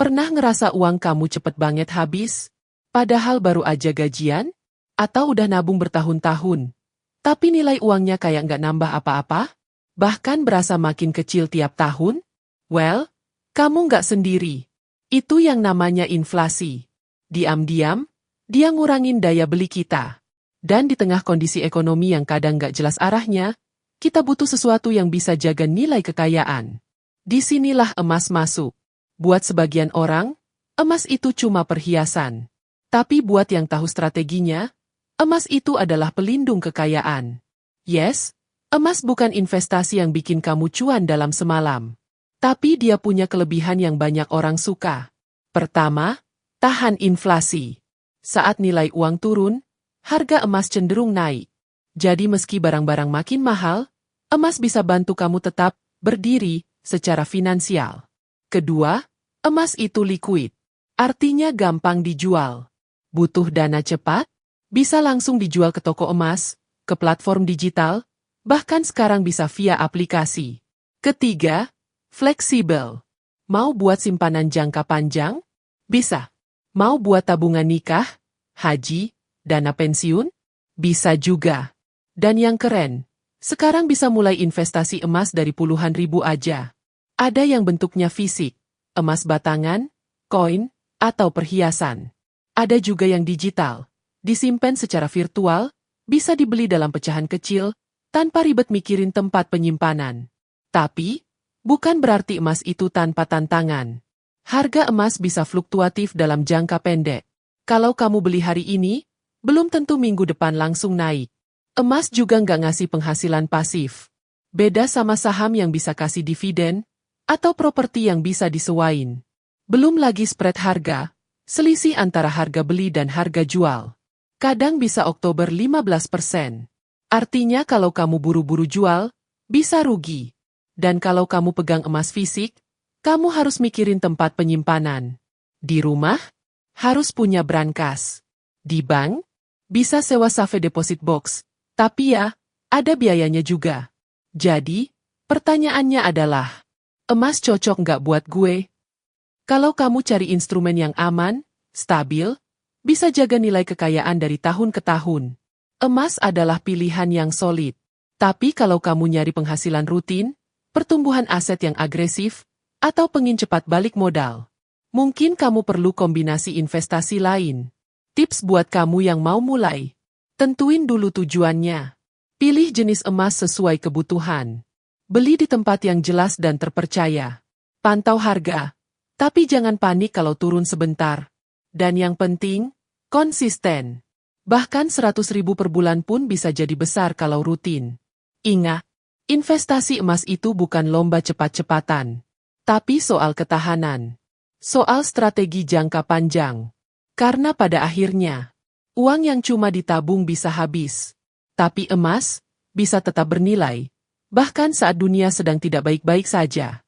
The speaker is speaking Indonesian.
Pernah ngerasa uang kamu cepet banget habis? Padahal baru aja gajian? Atau udah nabung bertahun-tahun? Tapi nilai uangnya kayak nggak nambah apa-apa? Bahkan berasa makin kecil tiap tahun? Well, kamu nggak sendiri. Itu yang namanya inflasi. Diam-diam, dia ngurangin daya beli kita. Dan di tengah kondisi ekonomi yang kadang nggak jelas arahnya, kita butuh sesuatu yang bisa jaga nilai kekayaan. Disinilah emas masuk. Buat sebagian orang, emas itu cuma perhiasan. Tapi buat yang tahu strateginya, emas itu adalah pelindung kekayaan. Yes, emas bukan investasi yang bikin kamu cuan dalam semalam. Tapi dia punya kelebihan yang banyak orang suka. Pertama, tahan inflasi. Saat nilai uang turun, harga emas cenderung naik. Jadi meski barang-barang makin mahal, emas bisa bantu kamu tetap berdiri secara finansial. Kedua, emas itu liquid. Artinya gampang dijual. Butuh dana cepat? Bisa langsung dijual ke toko emas, ke platform digital, bahkan sekarang bisa via aplikasi. Ketiga, fleksibel. Mau buat simpanan jangka panjang? Bisa. Mau buat tabungan nikah, haji, dana pensiun? Bisa juga. Dan yang keren, sekarang bisa mulai investasi emas dari puluhan ribu aja. Ada yang bentuknya fisik, emas batangan, koin, atau perhiasan. Ada juga yang digital, disimpan secara virtual, bisa dibeli dalam pecahan kecil, tanpa ribet mikirin tempat penyimpanan. Tapi, bukan berarti emas itu tanpa tantangan. Harga emas bisa fluktuatif dalam jangka pendek. Kalau kamu beli hari ini, belum tentu minggu depan langsung naik. Emas juga nggak ngasih penghasilan pasif. Beda sama saham yang bisa kasih dividen, atau properti yang bisa disewain. Belum lagi spread harga, selisih antara harga beli dan harga jual. Kadang bisa Oktober 15%. Artinya kalau kamu buru-buru jual, bisa rugi. Dan kalau kamu pegang emas fisik, kamu harus mikirin tempat penyimpanan. Di rumah, harus punya brankas. Di bank, bisa sewa safe deposit box. Tapi ya, ada biayanya juga. Jadi, pertanyaannya adalah, emas cocok nggak buat gue? Kalau kamu cari instrumen yang aman, stabil, bisa jaga nilai kekayaan dari tahun ke tahun. Emas adalah pilihan yang solid. Tapi kalau kamu nyari penghasilan rutin, pertumbuhan aset yang agresif, atau pengin cepat balik modal, mungkin kamu perlu kombinasi investasi lain. Tips buat kamu yang mau mulai. Tentuin dulu tujuannya. Pilih jenis emas sesuai kebutuhan. Beli di tempat yang jelas dan terpercaya. Pantau harga. Tapi jangan panik kalau turun sebentar. Dan yang penting, konsisten. Bahkan 100.000 per bulan pun bisa jadi besar kalau rutin. Ingat, investasi emas itu bukan lomba cepat-cepatan. Tapi soal ketahanan. Soal strategi jangka panjang. Karena pada akhirnya, uang yang cuma ditabung bisa habis. Tapi emas bisa tetap bernilai. Bahkan saat dunia sedang tidak baik-baik saja.